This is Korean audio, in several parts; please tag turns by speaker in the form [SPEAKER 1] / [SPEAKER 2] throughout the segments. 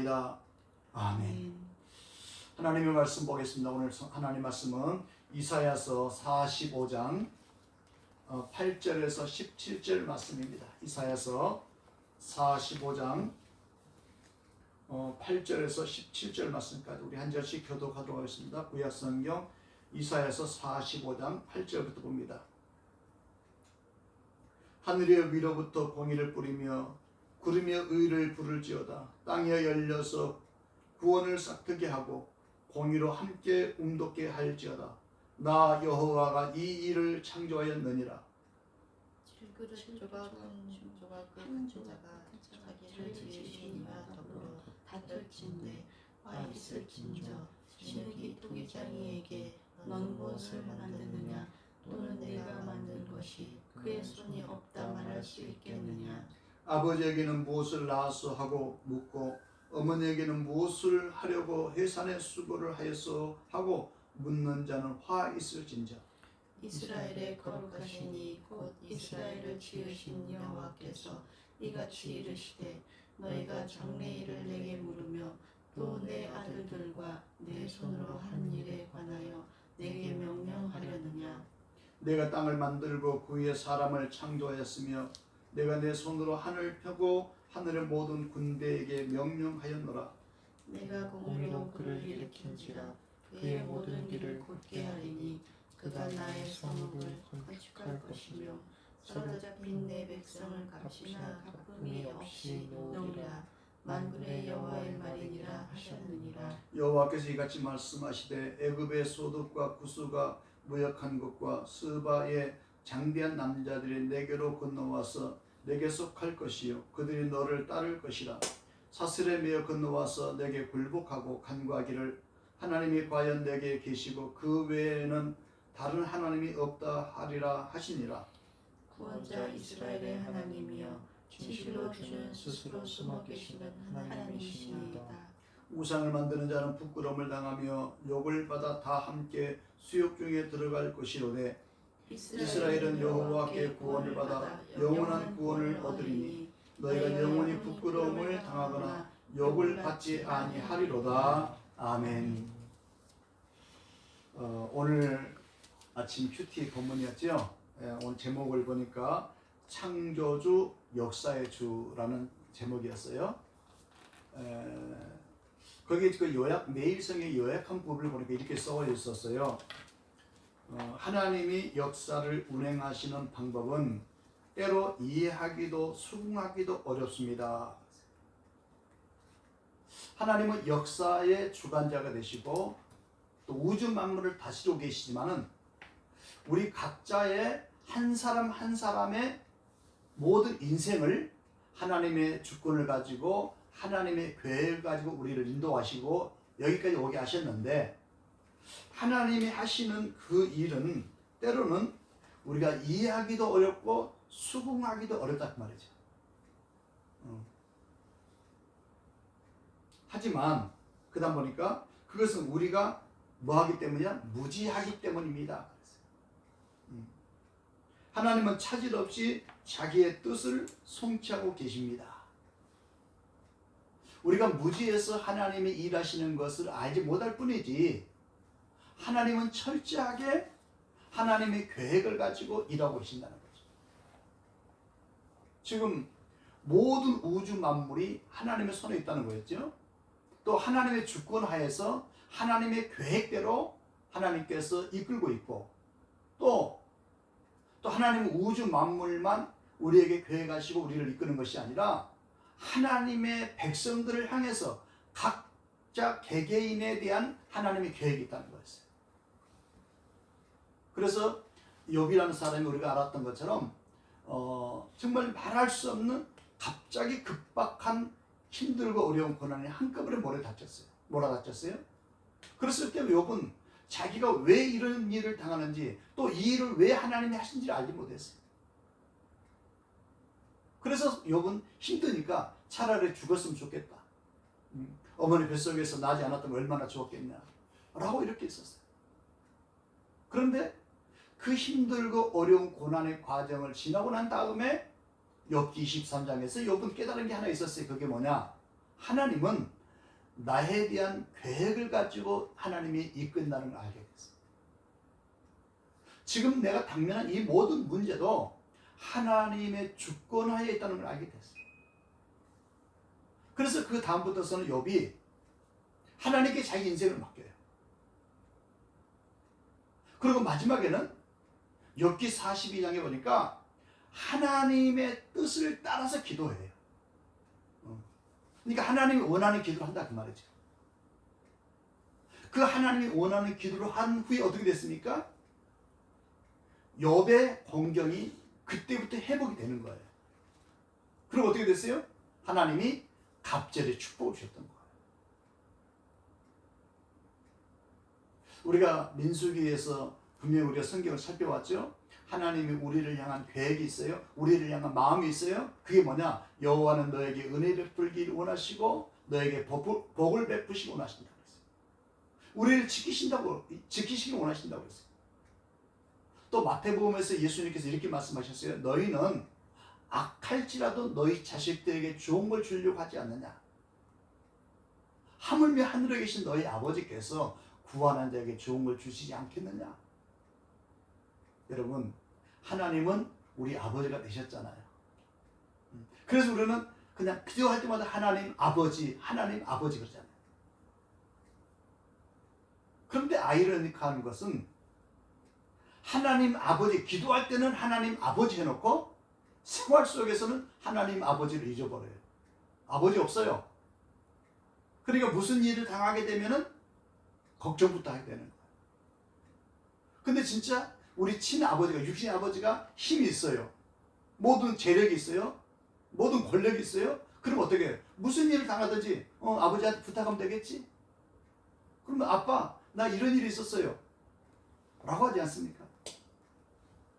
[SPEAKER 1] 기도드립니다. 아멘. 하나님의 말씀 보겠습니다. 오늘 하나님 말씀은 이사야서 45장 8절에서 17절 말씀입니다. 이사야서 45장 8절에서 17절 말씀까지 우리 한 절씩 교독하도록 하겠습니다. 구약성경 이사야서 45장 8절부터 봅니다. 하늘의 위로부터 공의를 뿌리며 구름이 의를 부를지어다. 땅이 열려서 구원을 싹트게 하고 공의로 함께 움돋게 할지어다. 나 여호와가 이 일을 창조하였느니라.
[SPEAKER 2] 질그릇 조각은 자가 자기를 지으신 이와 더불어 다툴진대 와 있을진저 진흙이 토기장이에게 너는 무엇을 만드느냐 또는 내가 만든 것이 그의 손이 없다 말할 수 있겠느냐.
[SPEAKER 1] 아버지에게는 무엇을 낳았소 하고 묻고 어머니에게는 무엇을 하려고 해산의 수고를 하였소 하고 묻는 자는 화 있을진저.
[SPEAKER 2] 이스라엘의 거룩하신 이 곧 이스라엘을 지으신 여호와께서 이같이 이르시되 너희가 장래일을 내게 물으며 또 내 아들들과 내 손으로 한 일에 관하여 내게 명령하려느냐.
[SPEAKER 1] 내가 땅을 만들고 그 위에 사람을 창조하였으며 내가 내 손으로 하늘 펴고 하늘의 모든 군대에게 명령하였노라.
[SPEAKER 2] 내가 공의로 그를 일으킨지라 그의 모든 길을 곧게 하리니 그가 나의 성읍을 건축할 것이며 사로잡힌 내 백성을 값이나 가품이 없이 놓으리라. 만군의 여호와의 말이니라 하셨느니라.
[SPEAKER 1] 여호와께서 이같이 말씀하시되 애굽의 소득과 구스가 무역한 것과 스바의 장대한 남자들이 내게로 건너와서 내게 속할 것이요 그들이 너를 따를 것이라. 사슬에 매어 건너와서 내게 굴복하고 간구하기를 하나님이 과연 내게 계시고 그 외에는 다른 하나님이 없다 하리라 하시니라.
[SPEAKER 2] 구원자 이스라엘의 하나님이여 진실로 주는 스스로 숨어 계시는 하나님이시니이다.
[SPEAKER 1] 우상을 만드는 자는 부끄러움을 당하며 욕을 받아 다 함께 수욕 중에 들어갈 것이로되 이스라엘은 여호와께 구원을 받아 영원한 구원을 얻으리니 너희가 영원히 부끄러움을 당하거나 욕을 받지 아니하리로다. 아멘. 오늘 아침 큐티 본문이었죠. 오늘 제목을 보니까 창조주 역사의 주라는 제목이었어요. 거기 그 요약 매일성의 요약한 부분을 보니까 이렇게 써 있었어요. 하나님이 역사를 운행하시는 방법은 때로 이해하기도 수긍하기도 어렵습니다. 하나님은 역사의 주관자가 되시고 또 우주 만물을 다스리고 계시지만은 우리 각자의 한 사람 한 사람의 모든 인생을 하나님의 주권을 가지고 하나님의 계획을 가지고 우리를 인도하시고 여기까지 오게 하셨는데 하나님이 하시는 그 일은 때로는 우리가 이해하기도 어렵고 수긍하기도 어렵단 말이죠. 하지만 그 다음 보니까 그것은 우리가 뭐하기 때문이냐? 무지하기 때문입니다. 하나님은 차질 없이 자기의 뜻을 성취하고 계십니다. 우리가 무지해서 하나님이 일하시는 것을 알지 못할 뿐이지 하나님은 철저하게 하나님의 계획을 가지고 일하고 계신다는 거죠. 지금 모든 우주 만물이 하나님의 손에 있다는 거였죠. 또 하나님의 주권 하에서 하나님의 계획대로 하나님께서 이끌고 있고 또 하나님은 우주 만물만 우리에게 계획하시고 우리를 이끄는 것이 아니라 하나님의 백성들을 향해서 각자 개개인에 대한 하나님의 계획이 있다는 거였어요. 그래서 욥이라는 사람이 우리가 알았던 것처럼 정말 말할 수 없는 갑자기 급박한 힘들고 어려운 고난이 한꺼번에 몰아닥쳤어요. 그랬을 때 욥은 자기가 왜 이런 일을 당하는지 또 이 일을 왜 하나님이 하신지를 알지 못했어요. 그래서 욥은 힘드니까 차라리 죽었으면 좋겠다. 어머니 뱃속에서 나지 않았다면 얼마나 좋았겠냐 라고 이렇게 있었어요. 그런데 그 힘들고 어려운 고난의 과정을 지나고 난 다음에 욥기 23장에서 욥은 깨달은 게 하나 있었어요. 그게 뭐냐? 하나님은 나에 대한 계획을 가지고 하나님이 이끈다는 걸 알게 됐어요. 지금 내가 당면한 이 모든 문제도 하나님의 주권하에 있다는 걸 알게 됐어요. 그래서 그 다음부터서는 욥이 하나님께 자기 인생을 맡겨요. 그리고 마지막에는 욥기 42장에 보니까 하나님의 뜻을 따라서 기도해요. 그러니까 하나님이 원하는 기도를 한다 그 말이죠. 그 하나님이 원하는 기도를 한 후에 어떻게 됐습니까? 욥의 공경이 그때부터 회복이 되는 거예요. 그리고 어떻게 됐어요? 하나님이 갑절에 축복을 주셨던 거예요. 우리가 민수기에서 분명히 우리가 성경을 살펴봤죠. 하나님이 우리를 향한 계획이 있어요. 우리를 향한 마음이 있어요. 그게 뭐냐? 여호와는 너에게 은혜 베풀기를 원하시고 너에게 복을 베푸시기 원하신다고 했어요. 우리를 지키시기 원하신다고 했어요. 또 마태복음에서 예수님께서 이렇게 말씀하셨어요. 너희는 악할지라도 너희 자식들에게 좋은 걸 주려고 하지 않느냐? 하물며 하늘에 계신 너희 아버지께서 구하는 자에게 좋은 걸 주시지 않겠느냐? 여러분, 하나님은 우리 아버지가 되셨잖아요. 그래서 우리는 그냥 기도할 때마다 하나님 아버지 그러잖아요. 그런데 아이러니컬한 것은 하나님 아버지, 기도할 때는 하나님 아버지 해놓고 생활 속에서는 하나님 아버지를 잊어버려요. 아버지 없어요. 그러니까 무슨 일을 당하게 되면은 걱정부터 하게 되는 거예요. 근데 진짜 우리 친아버지가, 육신의 아버지가 힘이 있어요. 모든 재력이 있어요. 모든 권력이 있어요. 그럼 어떻게 해요? 무슨 일을 당하든지 아버지한테 부탁하면 되겠지? 그러면 아빠, 나 이런 일이 있었어요. 라고 하지 않습니까?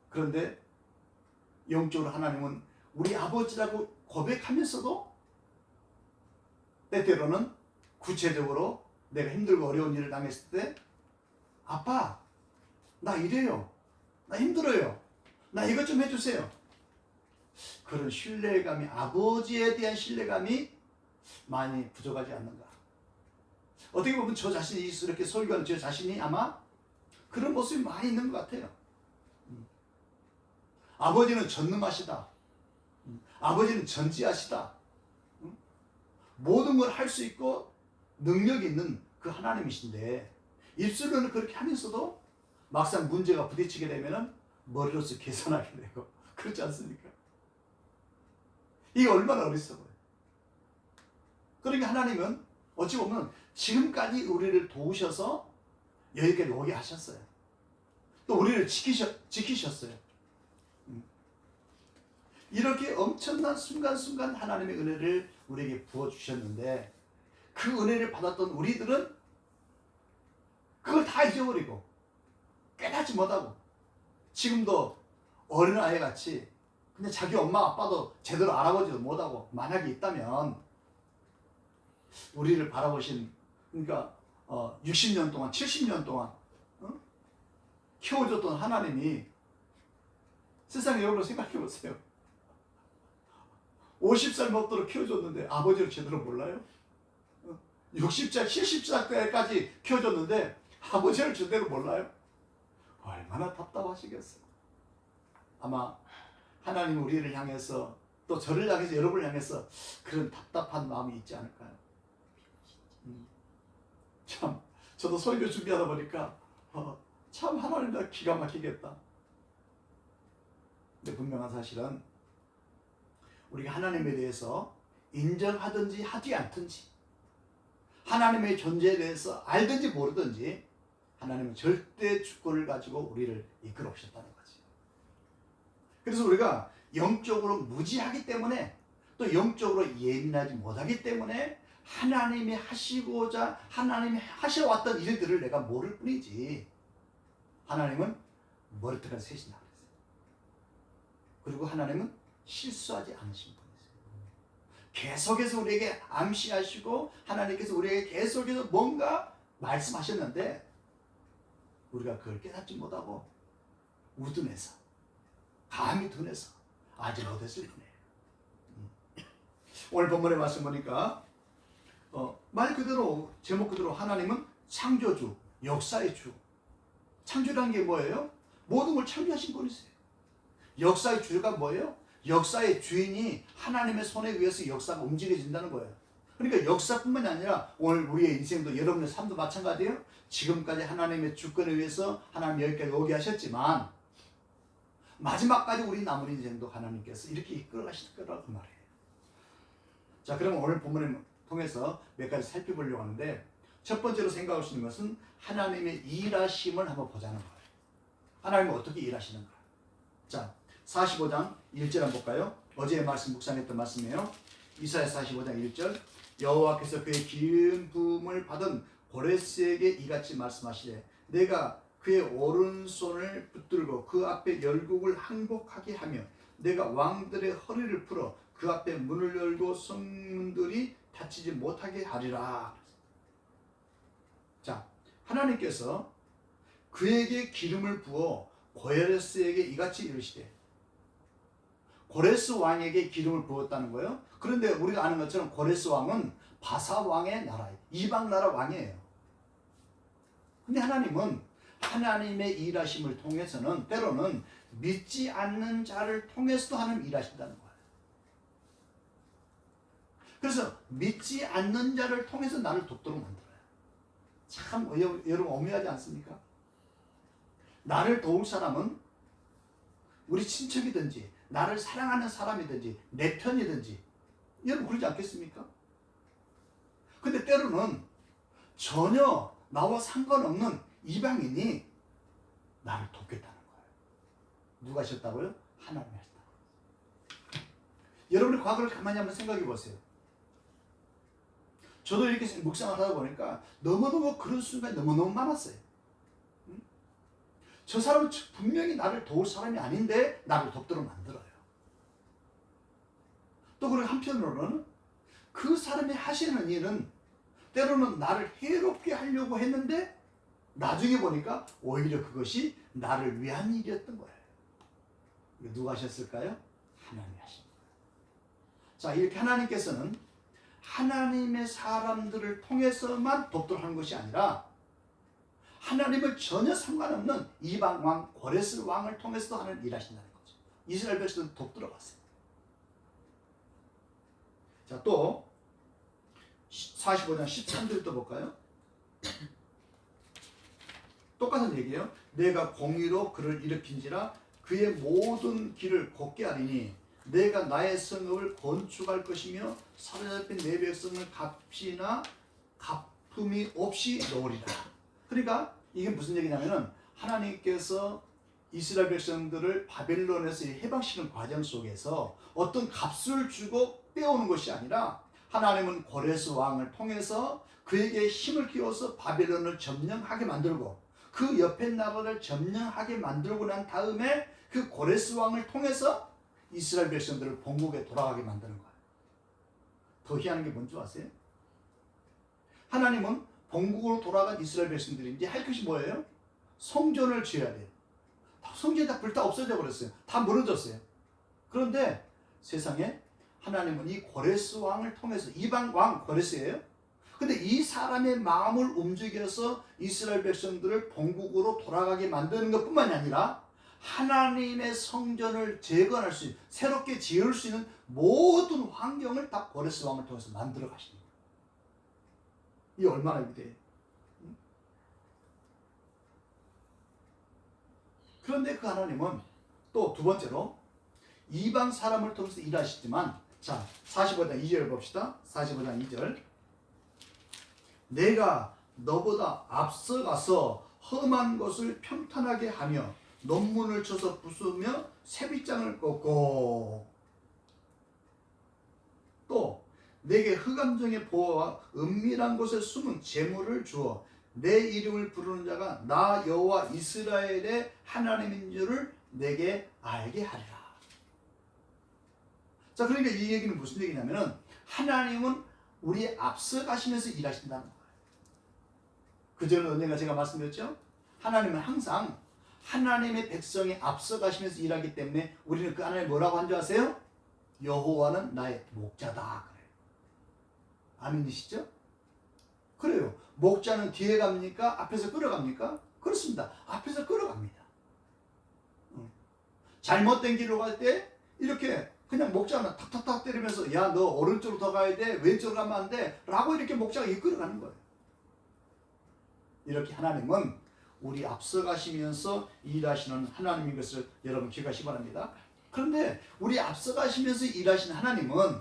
[SPEAKER 1] 그런데 영적으로 하나님은 우리 아버지라고 고백하면서도 때때로는 구체적으로 내가 힘들고 어려운 일을 당했을 때 아빠, 나 이래요. 나 힘들어요. 나 이것 좀 해주세요. 그런 신뢰감이, 아버지에 대한 신뢰감이 많이 부족하지 않는가. 어떻게 보면 저 자신이 이렇게 설교하는 저 자신이 아마 그런 모습이 많이 있는 것 같아요. 아버지는 전능하시다. 아버지는 전지하시다. 모든 걸 할 수 있고 능력이 있는 그 하나님이신데 입술로는 그렇게 하면서도 막상 문제가 부딪히게 되면은 머리로서 계산하게 되고 그렇지 않습니까? 이게 얼마나 어리석어요. 그러니까 하나님은 어찌 보면 지금까지 우리를 도우셔서 여기까지 오게 하셨어요. 또 우리를 지키셨어요. 이렇게 엄청난 순간순간 하나님의 은혜를 우리에게 부어주셨는데 그 은혜를 받았던 우리들은 그걸 다 잊어버리고 깨닫지 못하고 지금도 어린아이같이 그냥 자기 엄마 아빠도 제대로 알아보지도 못하고 만약에 있다면 우리를 바라보신, 그러니까 60년 동안 70년 동안 키워줬던 하나님이 세상의 여러분 생각해 보세요. 50살 먹도록 키워줬는데 아버지를 제대로 몰라요? 60살, 70살 때까지 키워줬는데 아버지를 제대로 몰라요? 얼마나 답답하시겠어요. 아마 하나님 우리를 향해서 또 저를 향해서 여러분을 향해서 그런 답답한 마음이 있지 않을까요? 참 저도 설교 준비하다 보니까 참 하나님 나 기가 막히겠다. 근데 분명한 사실은 우리가 하나님에 대해서 인정하든지 하지 않든지 하나님의 존재에 대해서 알든지 모르든지 하나님은 절대 주권을 가지고 우리를 이끌어 오셨다는 거지. 그래서 우리가 영적으로 무지하기 때문에 또 영적으로 예민하지 못하기 때문에 하나님이 하시고자 하나님이 하셔왔던 일들을 내가 모를 뿐이지 하나님은 머리털을 세신다 그랬어요. 그리고 하나님은 실수하지 않으신 분이세요. 계속해서 우리에게 암시하시고 하나님께서 우리에게 계속해서 뭔가 말씀하셨는데 우리가 그걸 깨닫지 못하고 우둔해서 감히 둔해서 알지 못했을 뿐이에요. 오늘 본문의 말씀 보니까 말 그대로 제목 그대로 하나님은 창조주, 역사의 주. 창조라는 게 뭐예요? 모든 걸 창조하신 분이세요. 역사의 주가 뭐예요? 역사의 주인이 하나님의 손에 의해서 역사가 움직여진다는 거예요. 그러니까 역사뿐만이 아니라 오늘 우리의 인생도 여러분의 삶도 마찬가지예요. 지금까지 하나님의 주권에 의해서 하나님 여기까지 오게 하셨지만 마지막까지 우리 남은 인생도 하나님께서 이렇게 이끌어 가실 거라고 말해요. 자, 그럼 오늘 본문을 통해서 몇 가지 살펴보려고 하는데 첫 번째로 생각할 수 있는 것은 하나님의 일하심을 한번 보자는 거예요. 하나님은 어떻게 일하시는가. 자, 45장 1절 한번 볼까요? 어제 말씀 묵상했던 말씀이에요. 이사야 45장 1절 여호와께서 그의 기름 부음을 받은 고레스에게 이같이 말씀하시되 내가 그의 오른손을 붙들고 그 앞에 열국을 항복하게 하며 내가 왕들의 허리를 풀어 그 앞에 문을 열고 성문들이 닫히지 못하게 하리라. 자, 하나님께서 그에게 기름을 부어 고레스에게 이같이 이르시되 고레스 왕에게 기름을 부었다는 거예요. 그런데 우리가 아는 것처럼 고레스 왕은 바사 왕의 나라예요. 이방 나라 왕이에요. 근데 하나님은 하나님의 일하심을 통해서는 때로는 믿지 않는 자를 통해서도 하나님 일하신다는 거예요. 그래서 믿지 않는 자를 통해서 나를 돕도록 만들어요. 참 여러분 오묘하지 않습니까? 나를 도울 사람은 우리 친척이든지 나를 사랑하는 사람이든지 내 편이든지 여러분 그러지 않겠습니까? 근데 때로는 전혀 나와 상관없는 이방인이 나를 돕겠다는 거예요. 누가 하셨다고요? 하나님이 하셨다고요. 여러분의 과거를 가만히 한번 생각해 보세요. 저도 이렇게 묵상을 하다 보니까 너무너무 그런 순간이 너무너무 많았어요. 저 사람은 분명히 나를 도울 사람이 아닌데 나를 돕도록 만들어요. 또 그리고 한편으로는 그 사람이 하시는 일은 때로는 나를 해롭게 하려고 했는데 나중에 보니까 오히려 그것이 나를 위한 일이었던 거예요. 이거 누가 하셨을까요? 하나님이 하신 거예요. 자, 이렇게 하나님께서는 하나님의 사람들을 통해서만 돕도록 하는 것이 아니라 하나님을 전혀 상관없는 이방 왕 고레스 왕을 통해서도 하나님 일하신다는 거죠. 이스라엘 백성들 돕도록 하세요. 자, 또 45장 13절 또 볼까요? 똑같은 얘기예요. 내가 공의로 그를 일으킨지라 그의 모든 길을 곧게 하리니 내가 나의 성읍을 건축할 것이며 사로잡힌 내 백성을 값이나 갚음이 없이 놓으리라. 그러니까 이게 무슨 얘기냐면은 하나님께서 이스라엘 백성들을 바벨론에서 해방시키는 과정 속에서 어떤 값을 주고 빼오는 것이 아니라 하나님은 고레스 왕을 통해서 그에게 힘을 키워서 바벨론을 점령하게 만들고 그 옆에 나라를 점령하게 만들고 난 다음에 그 고레스 왕을 통해서 이스라엘 백성들을 본국에 돌아가게 만드는 거예요. 더 희한한 게 뭔지 아세요? 하나님은 본국으로 돌아간 이스라엘 백성들이 이제 할 것이 뭐예요? 성전을 지어야 돼요. 성전이 다 불타 없어져 버렸어요. 다 무너졌어요. 그런데 세상에 하나님은 이 고레스 왕을 통해서 이방 왕 고레스예요. 근데 이 사람의 마음을 움직여서 이스라엘 백성들을 본국으로 돌아가게 만드는 것뿐만이 아니라 하나님의 성전을 재건할 수 있는, 새롭게 지을 수 있는 모든 환경을 다 고레스 왕을 통해서 만들어 가십니다. 이 얼마나 위대해요. 그런데 그 하나님은 또 두 번째로 이방 사람을 통해서 일하시지만, 자 45장 2절 봅시다. 45장 2절 내가 너보다 앞서가서 험한 것을 평탄하게 하며 논문을 쳐서 부수며 세빗장을 꺾고 또 내게 흑암정의 보호와 은밀한 곳에 숨은 재물을 주어 내 이름을 부르는 자가 나 여호와 이스라엘의 하나님인 줄을 내게 알게 하리라. 자, 그러니까 이 얘기는 무슨 얘기냐면은 하나님은 우리의 앞서 가시면서 일하신다는 거예요. 그전에 언젠가 제가 말씀드렸죠? 하나님은 항상 하나님의 백성이 앞서 가시면서 일하기 때문에 우리는 그 하나님 뭐라고 한 줄 아세요? 여호와는 나의 목자다 그래요. 아멘이시죠? 목자는 뒤에 갑니까? 앞에서 끌어갑니까? 그렇습니다. 앞에서 끌어갑니다. 잘못된 길로 갈 때 이렇게 그냥 목자는 탁탁탁 때리면서 야, 너 오른쪽으로 더 가야 돼, 왼쪽으로 가면 안 돼 라고 이렇게 목자가 이끌어가는 거예요. 이렇게 하나님은 우리 앞서가시면서 일하시는 하나님인 것을 여러분 기억하시기 바랍니다. 그런데 우리 앞서가시면서 일하시는 하나님은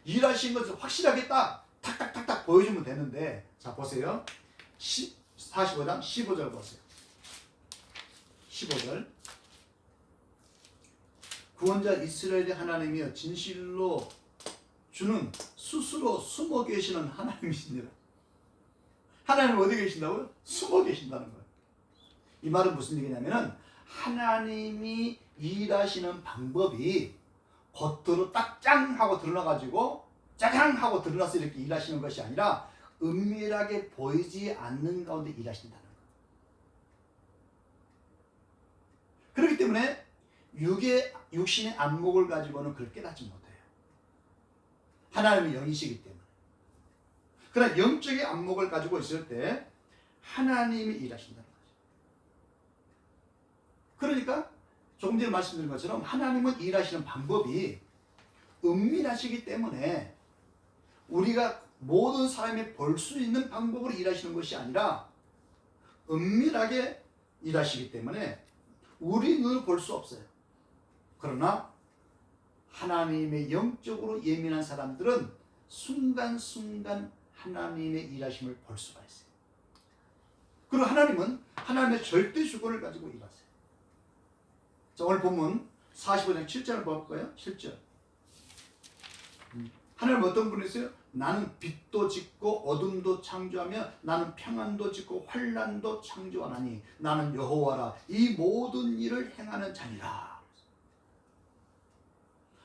[SPEAKER 1] 일하신 것을 확실하게 딱 탁탁탁탁 보여주면 되는데, 자 보세요. 45장 15절 보세요. 15절. 구원자 이스라엘의 하나님이여 진실로 주는 스스로 숨어 계시는 하나님이시니라. 하나님 어디 계신다고요? 숨어 계신다는 거예요. 이 말은 무슨 얘기냐면은 하나님이 일하시는 방법이 겉으로 딱 짱 하고 드러나가지고 짜장 하고 드러나서 이렇게 일하시는 것이 아니라 은밀하게 보이지 않는 가운데 일하신다는 거예요. 그렇기 때문에 육신의 안목을 가지고는 그걸 깨닫지 못해요. 하나님은 영이시기 때문에. 그러나 영적인 안목을 가지고 있을 때 하나님이 일하신다는 거죠. 그러니까 조금 전에 말씀드린 것처럼 하나님은 일하시는 방법이 은밀하시기 때문에 우리가 모든 사람이 볼 수 있는 방법으로 일하시는 것이 아니라 은밀하게 일하시기 때문에 우리 눈을 볼 수 없어요. 그러나 하나님의 영적으로 예민한 사람들은 순간순간 하나님의 일하심을 볼 수가 있어요. 그리고 하나님은 하나님의 절대 주권을 가지고 일하세요. 자, 오늘 본문 45장 7절을 볼까요? 7절. 하나님은 어떤 분이세요? 나는 빛도 짓고 어둠도 창조하며 나는 평안도 짓고 환난도 창조하나니 나는 여호와라 이 모든 일을 행하는 자니라.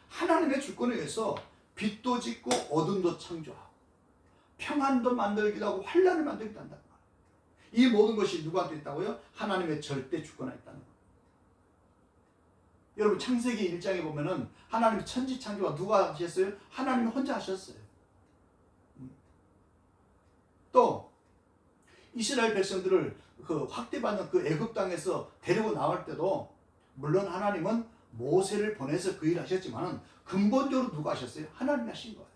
[SPEAKER 1] 하나님의 주권에 의해서 빛도 짓고 어둠도 창조하고 평안도 만들기도 하고 환난을 만들기도 한다. 이 모든 것이 누구한테 있다고요? 하나님의 절대 주권에 있다는 거예요. 여러분 창세기 1장에 보면은 하나님 천지 창조가 누가 하셨어요? 하나님이 혼자 하셨어요. 또 이스라엘 백성들을 그 확대받는 그 애굽 땅에서 데리고 나올 때도 물론 하나님은 모세를 보내서 그 일을 하셨지만 근본적으로 누가 하셨어요? 하나님이 하신 거예요.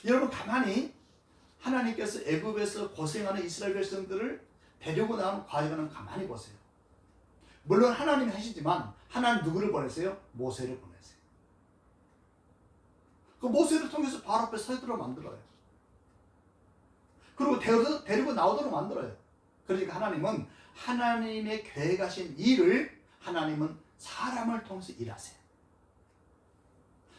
[SPEAKER 1] 여러분 가만히 하나님께서 애굽에서 고생하는 이스라엘 백성들을 데리고 나오는 과정을 가만히 보세요. 물론 하나님이 하시지만 하나님 누구를 보냈어요? 모세를 보냈어요. 그 모세를 통해서 바로 앞에 서도록 만들어요. 그리고 데리고 나오도록 만들어요. 그러니까 하나님은 하나님의 계획하신 일을 하나님은 사람을 통해서 일하세요.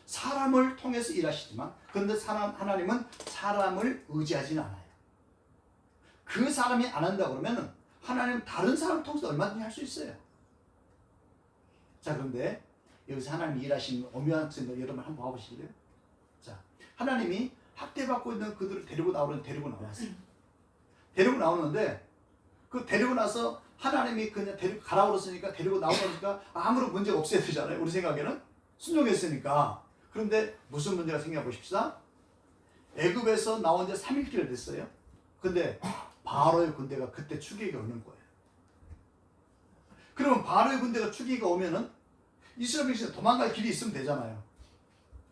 [SPEAKER 1] 사람을 통해서 일하시지만 그런데 하나님은 사람을 의지하지는 않아요. 그 사람이 안 한다 그러면 하나님은 다른 사람을 통해서 얼마든지 할 수 있어요. 자, 그런데 여기서 하나님이 일하시는 오묘한 것을 여러분 한번 봐보실래요? 자, 하나님이 학대받고 있는 그들을 데리고 나왔어요. 데리고 나오는데 그 데리고 나서 하나님이 그냥 데리고 가라고 그랬으니까 데리고 나오니까 아무런 문제가 없어야 되잖아요. 우리 생각에는 순종했으니까. 그런데 무슨 문제가 생겨 보십시다. 애굽에서 나온 지 3일째 됐어요. 근데 바로의 군대가 그때 추격이 오는 거예요. 그러면 바로의 군대가 추격이 오면은 이스라엘 백성이 도망갈 길이 있으면 되잖아요.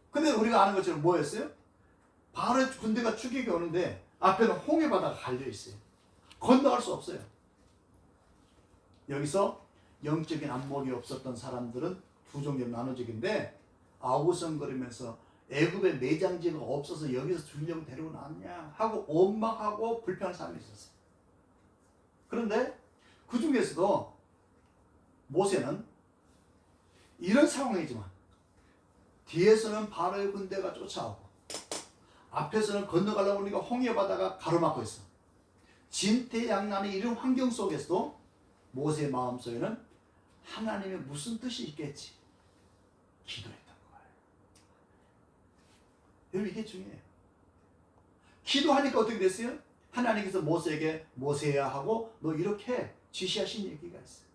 [SPEAKER 1] 근데 우리가 아는 것처럼 뭐였어요? 바로의 군대가 추격이 오는데 앞에는 홍해바다가 갈려 있어요. 건너갈 수 없어요. 여기서 영적인 안목이 없었던 사람들은 두 종류로 나눠지는데 아우성거리면서 애굽에 매장지가 없어서 여기서 주려고 데리고 나왔냐 하고 원망하고 불평하는 사람이 있었어요. 그런데 그 중에서도 모세는 이런 상황이지만 뒤에서는 바로의 군대가 쫓아오고 앞에서는 건너가려고 하니까 홍해바다가 가로막고 있어. 진퇴양난의 이런 환경 속에서도 모세의 마음속에는 하나님의 무슨 뜻이 있겠지 기도했던 거예요. 여러분 이게 중요해요. 기도하니까 어떻게 됐어요? 하나님께서 모세에게 모세야 하고 너 이렇게 지시하신 얘기가 있어요.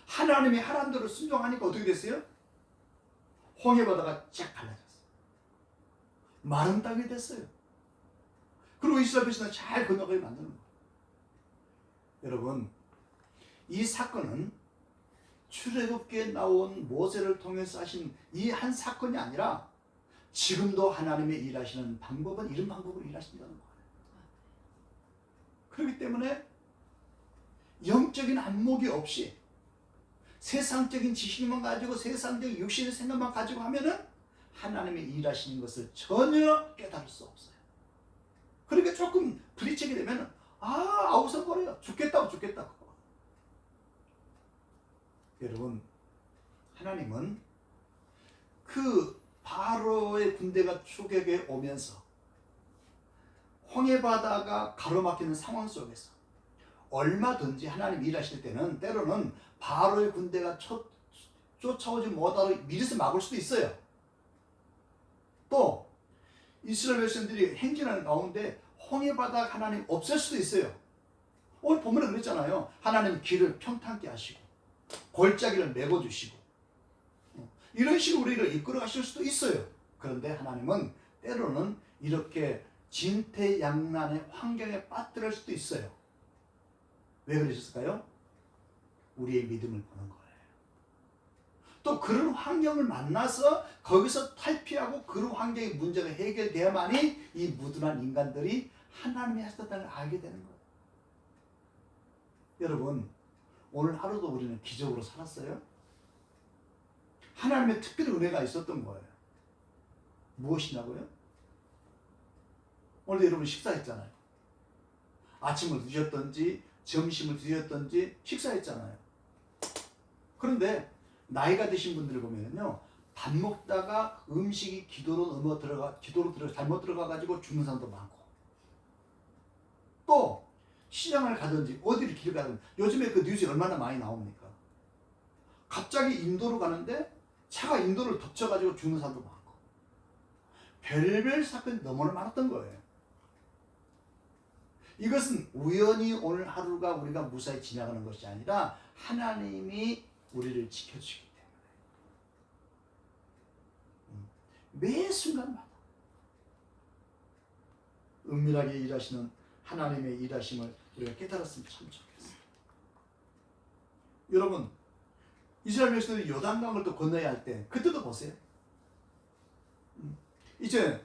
[SPEAKER 1] 하나님이 하라는 대로 순종하니까 어떻게 됐어요? 홍해바다가 쫙 갈라졌어요. 마른 땅이 됐어요. 그리고 이스라엘 백성을 잘 건너가게 만드는 거예요. 여러분, 이 사건은 출애굽기에 나온 모세를 통해서 하신 이 한 사건이 아니라 지금도 하나님의 일하시는 방법은 이런 방법으로 일하신다는 거예요. 그렇기 때문에 영적인 안목이 없이 세상적인 지식만 가지고 세상적인 육신의 생각만 가지고 하면은 하나님의 일하시는 것을 전혀 깨달을 수 없어요. 그러니까 조금 부딪히게 되면 아우성거려요. 죽겠다고. 여러분, 하나님은 그 바로의 군대가 추격에 오면서 홍해바다가 가로막히는 상황 속에서 얼마든지 하나님 일하실 때는 때로는 바로의 군대가 쫓아오지 못하도록 미리서 막을 수도 있어요. 또 이스라엘 백성들이 행진하는 가운데 홍해바다 하나님 없앨 수도 있어요. 오늘 본문에 그랬잖아요. 하나님 길을 평탄케 하시고 골짜기를 메꿔주시고 이런 식으로 우리를 이끌어 가실 수도 있어요. 그런데 하나님은 때로는 이렇게 진퇴양난의 환경에 빠뜨릴 수도 있어요. 왜 그러셨을까요? 우리의 믿음을 보는 거예요. 또 그런 환경을 만나서 거기서 탈피하고 그런 환경의 문제가 해결돼야만이 이 무둔한 인간들이 하나님이 하셨다는 걸 알게 되는 거예요. 여러분, 오늘 하루도 우리는 기적으로 살았어요? 하나님의 특별한 은혜가 있었던 거예요. 무엇이냐고요? 오늘도 여러분 식사했잖아요. 아침을 드셨던지 점심을 드셨던지 식사했잖아요. 그런데 나이가 드신 분들을 보면요, 밥 먹다가 음식이 기도로 잘못 들어가 가지고 죽는 사람도 많고, 또 시장을 가든지 어디를 길 가든지 요즘에 그 뉴스에 얼마나 많이 나옵니까? 갑자기 인도로 가는데 차가 인도를 덮쳐가지고 죽는 사람도 많고, 별별 사건이 너무나 많았던 거예요. 이것은 우연히 오늘 하루가 우리가 무사히 지나가는 것이 아니라 하나님이 우리를 지켜주기 때문에 매 순간마다 은밀하게 일하시는 하나님의 일하심을 우리가 깨달았으면 참 좋겠어요. 여러분, 이스라엘 백성들이 요단강을 또 건너야 할 때 그때도 보세요. 이제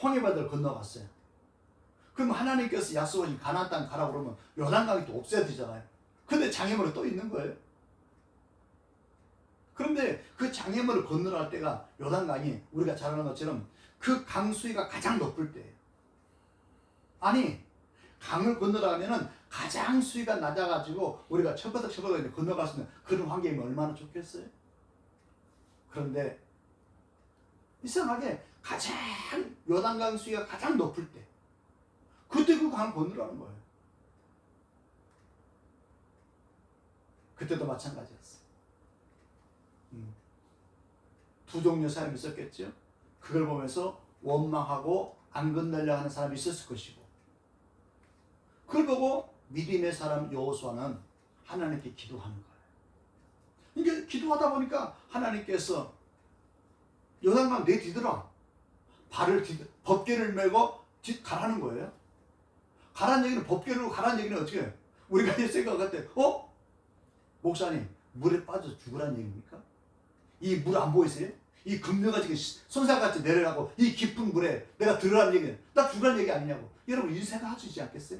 [SPEAKER 1] 홍해바다를 건너갔어요. 그럼 하나님께서 약속하신 가나안 땅 가라고 그러면 요단강이 또 없어야 되잖아요. 근데 장애물이 또 있는 거예요. 그런데 그 장애물을 건너갈 때가 요단강이 우리가 잘 아는 것처럼 그 강 수위가 가장 높을 때예요. 아니, 강을 건너가면은 가장 수위가 낮아가지고 우리가 철버덕 건너갈 수 있는 그런 환경이 얼마나 좋겠어요? 그런데 이상하게 가장 요단강 수위가 가장 높을 때 그때 그 강을 건너라는 거예요. 그때도 마찬가지였어요. 두 종류의 사람이 있었겠죠. 그걸 보면서 원망하고 안 건너려고 하는 사람이 있었을 것이고, 그걸 보고 믿음의 사람 여호수아는 하나님께 기도하는 거예요. 이게 기도하다 보니까 하나님께서 요단강 내 뒤더라, 법궤를 메고 가라는 거예요. 가라는 얘기는, 법궤로 가라는 얘기는 어떻게 해요? 우리가 생각할 때 목사님 물에 빠져 죽으라는 얘기입니까? 이 물 안 보이세요? 이 금덩어리가 손살같이 내려가고 이 깊은 물에 내가 들어가는 얘기는 나 죽으라는 얘기 아니냐고. 여러분, 이 생각 하시지 않겠어요?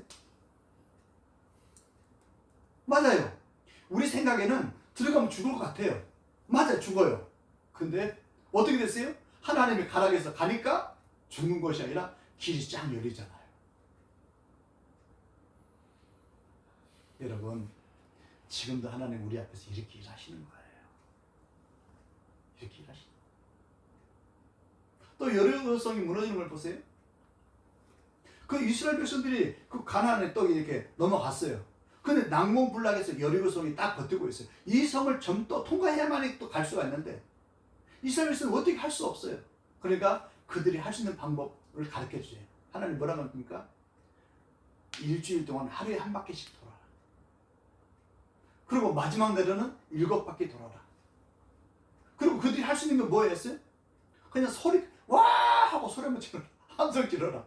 [SPEAKER 1] 맞아요. 우리 생각에는 들어가면 죽을 것 같아요. 맞아요, 죽어요. 근데 어떻게 됐어요? 하나님이 가라고 해서 가니까 죽는 것이 아니라 길이 쫙 열리잖아요. 여러분, 지금도 하나님 우리 앞에서 이렇게 일하시는 거예요. 이렇게 일하시는 거예요. 또 여리고성이 무너지는 걸 보세요. 그 이스라엘 백성들이 그 가나안에 또 이렇게 넘어갔어요. 근데 난공불락에서 여리고성이 딱 버티고 있어요. 이 성을 좀 또 통과해야만이 또 갈 수가 있는데 이스라엘 백성은 어떻게 할 수 없어요. 그러니까 그들이 할 수 있는 방법을 가르쳐 주세요. 하나님 뭐라고 합니까? 일주일 동안 하루에 한 바퀴씩 돌아라. 그리고 마지막 날에는 7바퀴 돌아라. 그리고 그들이 할 수 있는 게 뭐였어요? 그냥 소리 와 하고 소리 한번 질러라. 함성 질러라.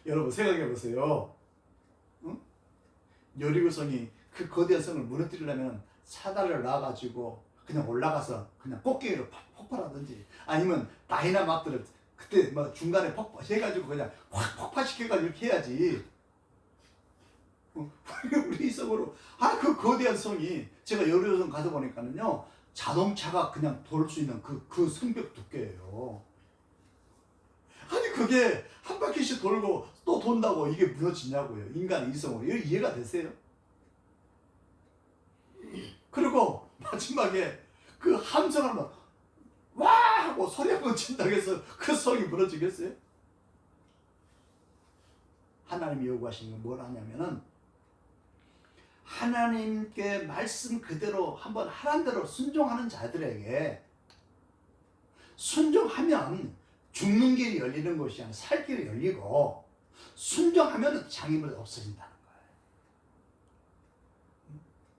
[SPEAKER 1] 여러분 생각해 보세요. 응? 여리고성이 그 거대한 성을 무너뜨리려면 사다리를 놔가지고 그냥 올라가서 그냥 꽃게로 폭발하든지 아니면 다이나마이트를 그때 뭐 중간에 해가지고 그냥 확 폭파시켜가지고 이렇게 해야지. 우리 성으로 그 거대한 성이 제가 여리고성 가서 보니까는요 자동차가 그냥 돌 수 있는 그 성벽 두께예요. 아니 그게 한 바퀴씩 돌고 또 돈다고 이게 무너지냐고요. 인간의 이성으로. 이해가 되세요? 그리고 마지막에 그 함성을 막 와! 하고 소리 한번 친다고 해서 그 성이 무너지겠어요? 하나님이 요구하시는 건 뭘 하냐면은 하나님께 말씀 그대로 한번 하란 대로 순종하는 자들에게 순종하면 죽는 길이 열리는 것이 아니라 살 길이 열리고 순종하면 장애물이 없어진다는 거예요.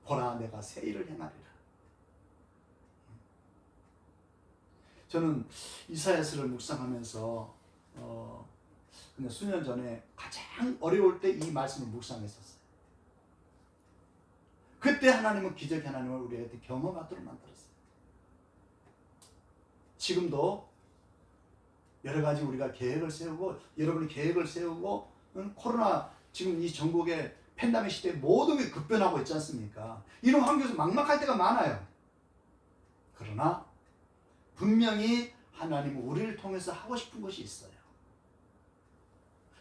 [SPEAKER 1] 보라 내가 새 일을 행하리라. 저는 이사야서를 묵상하면서 그냥 수년 전에 가장 어려울 때 이 말씀을 묵상했었어요. 그때 하나님은 기적의 하나님을 우리한테 경험하도록 만들었어요. 지금도 여러 가지 우리가 계획을 세우고 여러분이 계획을 세우고 코로나 지금 이 전국의 팬데믹 시대에 모든 게 급변하고 있지 않습니까? 이런 환경에서 막막할 때가 많아요. 그러나 분명히 하나님은 우리를 통해서 하고 싶은 것이 있어요.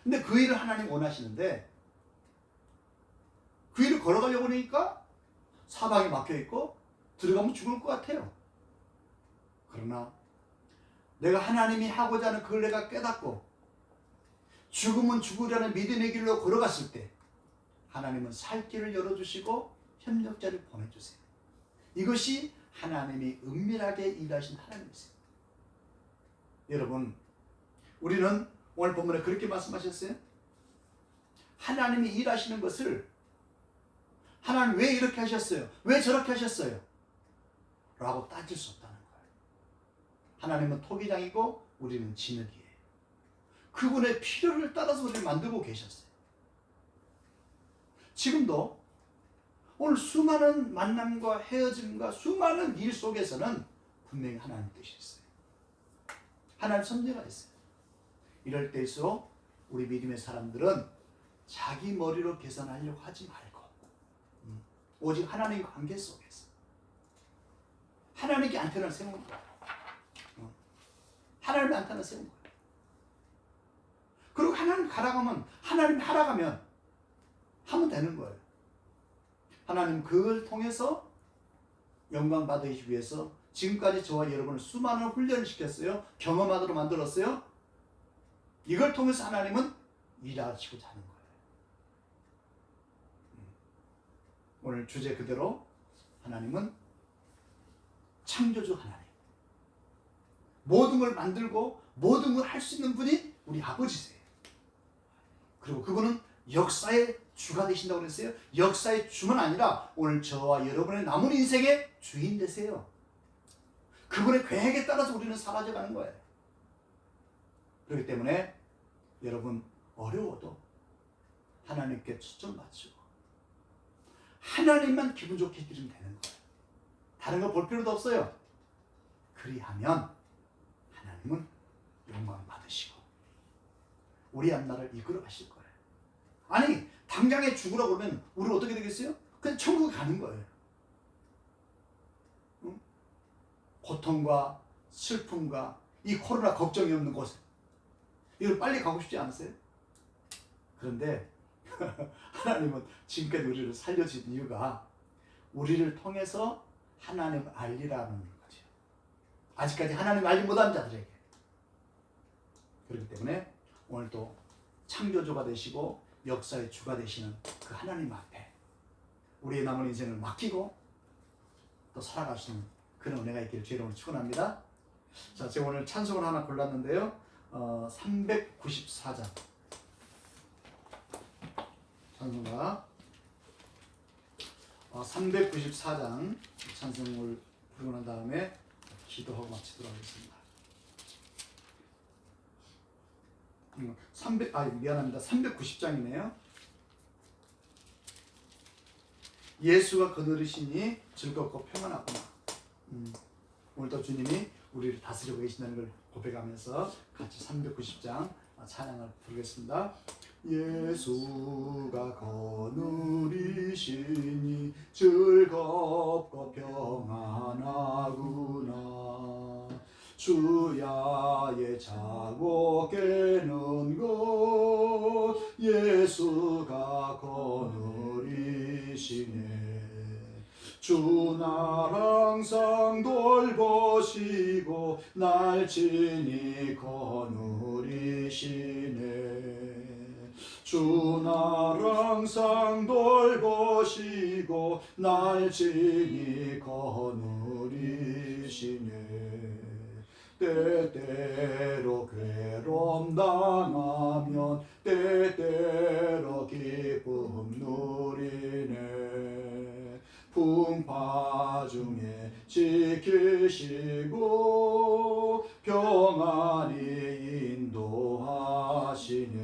[SPEAKER 1] 근데 그 일을 하나님 원하시는데 그 일을 걸어가려고 하니까 사방이 막혀있고 들어가면 죽을 것 같아요. 그러나 내가 하나님이 하고자 하는 그걸 내가 깨닫고 죽으면 죽으려는 믿음의 길로 걸어갔을 때 하나님은 살 길을 열어주시고 협력자를 보내주세요. 이것이 하나님이 은밀하게 일하신 하나님이세요. 여러분 우리는 오늘 본문에 그렇게 말씀하셨어요. 하나님이 일하시는 것을 하나님 왜 이렇게 하셨어요? 왜 저렇게 하셨어요? 라고 따질 수 없다는 거예요. 하나님은 토기장이고 우리는 진흙이에요. 그분의 필요를 따라서 우리를 만들고 계셨어요. 지금도 오늘 수많은 만남과 헤어짐과 수많은 일 속에서는 분명히 하나님 뜻이 있어요. 하나님 섭리가 있어요. 이럴 때일수록 우리 믿음의 사람들은 자기 머리로 계산하려고 하지 말고 오직 하나님의 관계 속에서 하나님께 안테나를 세우는 거예요. 하나님의 안테나를 세우는 거예요. 그리고 하나님 가라가면 하나님 하라가면 하면 되는 거예요. 하나님 그걸 통해서 영광 받으시기 위해서 지금까지 저와 여러분을 수많은 훈련을 시켰어요. 경험하도록 만들었어요. 이걸 통해서 하나님은 일하시고자 하는 거예요. 오늘 주제 그대로 하나님은 창조주 하나님. 모든 걸 만들고 모든 걸 할 수 있는 분이 우리 아버지세요. 그리고 그분은 역사의 주가 되신다고 그랬어요. 역사의 주만 아니라 오늘 저와 여러분의 남은 인생의 주인 되세요. 그분의 계획에 따라서 우리는 사라져가는 거예요. 그렇기 때문에 여러분 어려워도 하나님께 초점 맞추고 하나님만 기분 좋게 해드리면 되는 거예요. 다른 거 볼 필요도 없어요. 그리하면 하나님은 영광 받으시고 우리 앞날을 이끌어 가실 거예요. 아니 당장에 죽으라고 그러면 우리 어떻게 되겠어요? 그냥 천국에 가는 거예요. 응? 고통과 슬픔과 이 코로나 걱정이 없는 곳에 이걸 빨리 가고 싶지 않으세요? 그런데 하나님은 지금까지 우리를 살려주신 이유가 우리를 통해서 하나님을 알리라는 거죠. 아직까지 하나님을 알지 못한 자들에게. 그렇기 때문에 오늘도 창조주가 되시고 역사의 주가 되시는 그 하나님 앞에 우리의 남은 인생을 맡기고 또 살아갈 수 있는 그런 은혜가 있기를 주의 이름으로 축원합니다. 자, 제가 오늘 찬송을 하나 골랐는데요. 394장 찬송가 394장 찬송을 부르고 난 다음에 기도하고 마치도록 하겠습니다. 미안합니다. 390장이네요. 예수가 거느리시니 즐겁고 평안하구나. 오늘도 주님이 우리를 다스리고 계신다는 걸 고백하면서 같이 390장 찬양을 부르겠습니다. 예수가 거느리시니 즐겁고 평안하구나. 주야의 자고 깨는 것 예수가 거느리시네. 주 날 항상 돌보시고 날 친히 거느리시네. 주 날 항상 돌보시고 날 친히 거느리시네. 때때로 괴로움 당하면 때때로 기쁨 누리네. 풍파 중에 지키시고 평안히 인도하시네.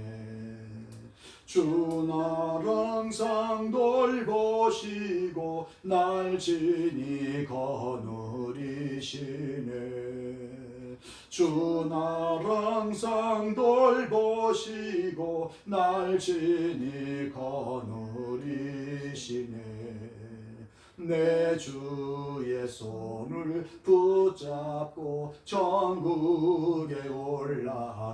[SPEAKER 1] 주 날 항상 돌보시고 날 친히 거느리시네. 주 날 항상 돌보시고 날 친히 거느리시네. 내 주의 손을 붙잡고 천국에 올라가겠네.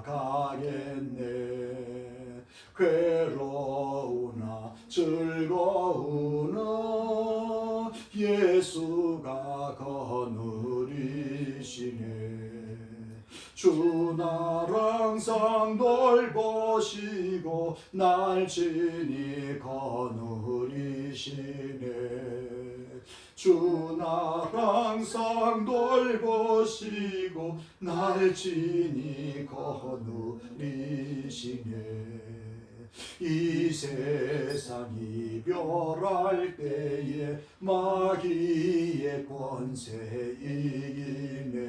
[SPEAKER 1] 괴로우나 즐거우나 예수가 거느리시네. 주 날 항상 돌보시고 날 친히 거느리시네. 주 날 항상 돌보시고 날 친히 거느리시네. 이 세상 이별할 때에 마귀의 권세 이기네.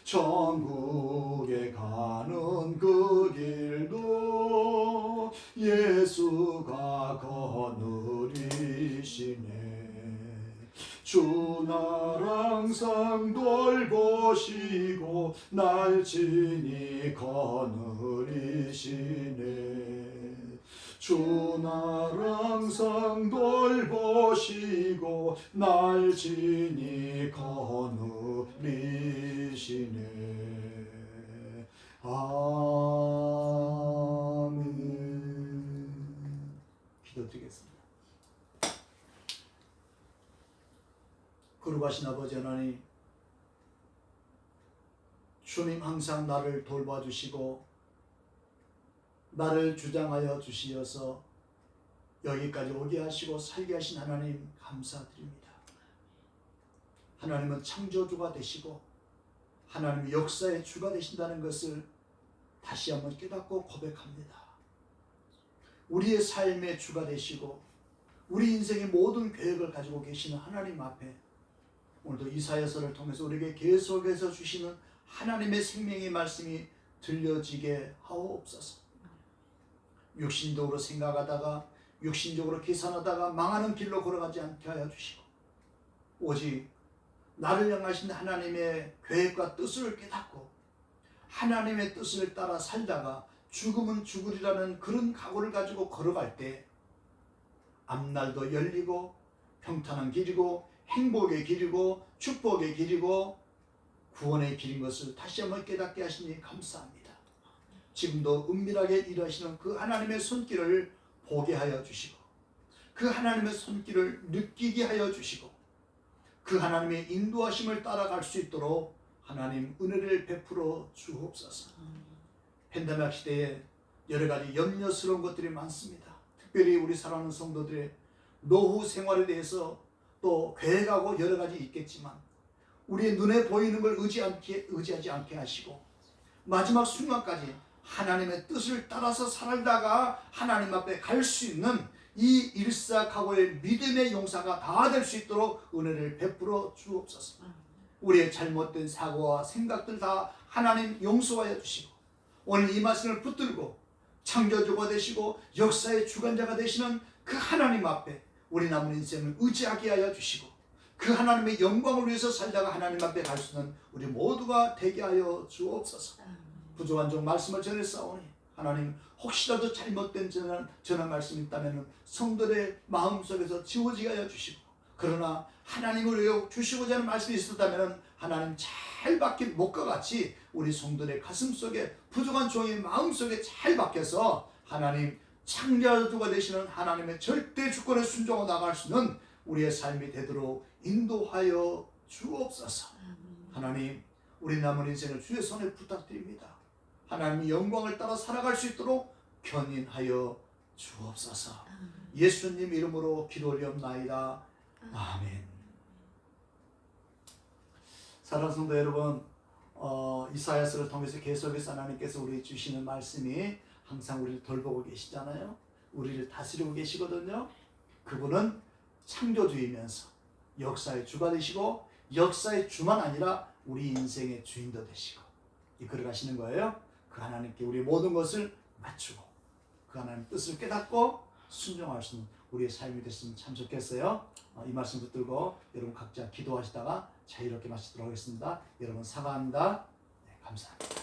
[SPEAKER 1] 천국에 가는 그 길도 예수가 거느리시네. 주 날 항상 돌보시고 날 친히 거느리시네. 주 날 항상 돌보시고 날 친히 거느리시네. 아멘. 기도드리겠습니다. 거룩하신 아버지 하나님, 주님 항상 나를 돌봐주시고 나를 주장하여 주시어서 여기까지 오게 하시고 살게 하신 하나님 감사드립니다. 하나님은 창조주가 되시고 하나님이 역사의 주가 되신다는 것을 다시 한번 깨닫고 고백합니다. 우리의 삶의 주가 되시고 우리 인생의 모든 계획을 가지고 계시는 하나님 앞에 오늘도 이사야서를 통해서 우리에게 계속해서 주시는 하나님의 생명의 말씀이 들려지게 하옵소서. 육신적으로 생각하다가 육신적으로 계산하다가 망하는 길로 걸어가지 않게 하여 주시고 오직 나를 향하신 하나님의 계획과 뜻을 깨닫고 하나님의 뜻을 따라 살다가 죽으면 죽으리라는 그런 각오를 가지고 걸어갈 때 앞날도 열리고 평탄한 길이고 행복의 길이고 축복의 길이고 구원의 길인 것을 다시 한번 깨닫게 하시니 감사합니다. 지금도 은밀하게 일하시는 그 하나님의 손길을 보게 하여 주시고 그 하나님의 손길을 느끼게 하여 주시고 그 하나님의 인도하심을 따라갈 수 있도록 하나님 은혜를 베풀어 주옵소서. 팬데믹 시대에 여러 가지 염려스러운 것들이 많습니다. 특별히 우리 사랑하는 성도들의 노후 생활에 대해서 또 계획하고 여러 가지 있겠지만 우리의 눈에 보이는 걸 의지하지 않게 하시고 마지막 순간까지 하나님의 뜻을 따라서 살다가 하나님 앞에 갈 수 있는 이 일사각오의 믿음의 용사가 다 될 수 있도록 은혜를 베풀어 주옵소서. 우리의 잘못된 사고와 생각들 다 하나님 용서하여 주시고 오늘 이 말씀을 붙들고 창조주가 되시고 역사의 주관자가 되시는 그 하나님 앞에 우리 남은 인생을 의지하게 하여 주시고 그 하나님의 영광을 위해서 살다가 하나님 앞에 갈 수 있는 우리 모두가 되게 하여 주옵소서. 부족한 종 말씀을 전했사오니 하나님 혹시라도 잘못된 전한 말씀이 있다면 성도의 마음속에서 지워지게 하여 주시고 그러나 하나님을 위해 주시고자 하는 말씀이 있었다면 하나님 잘 박힌 목과 같이 우리 성도의 가슴속에 부족한 종의 마음속에 잘 박혀서 하나님 창조주가 되시는 하나님의 절대 주권에 순종하고 나갈 수 있는 우리의 삶이 되도록 인도하여 주옵소서. 하나님 우리 남은 인생을 주의 손에 부탁드립니다. 하나님의 영광을 따라 살아갈 수 있도록 견인하여 주옵소서. 예수님 이름으로 기도 올리옵나이다. 아멘. 사랑하는 성도 여러분, 이사야서를 통해서 계속해서 하나님께서 우리 주시는 말씀이 항상 우리를 돌보고 계시잖아요. 우리를 다스리고 계시거든요. 그분은 창조주이면서 역사의 주가 되시고 역사의 주만 아니라 우리 인생의 주인도 되시고 이끌어 가시는 거예요. 그 하나님께 우리 모든 것을 맞추고 그 하나님 뜻을 깨닫고 순종할 수 있는 우리의 삶이 됐으면 참 좋겠어요. 이 말씀 붙들고 여러분 각자 기도하시다가 자유롭게 마치도록 하겠습니다. 여러분 사과합니다. 네, 감사합니다.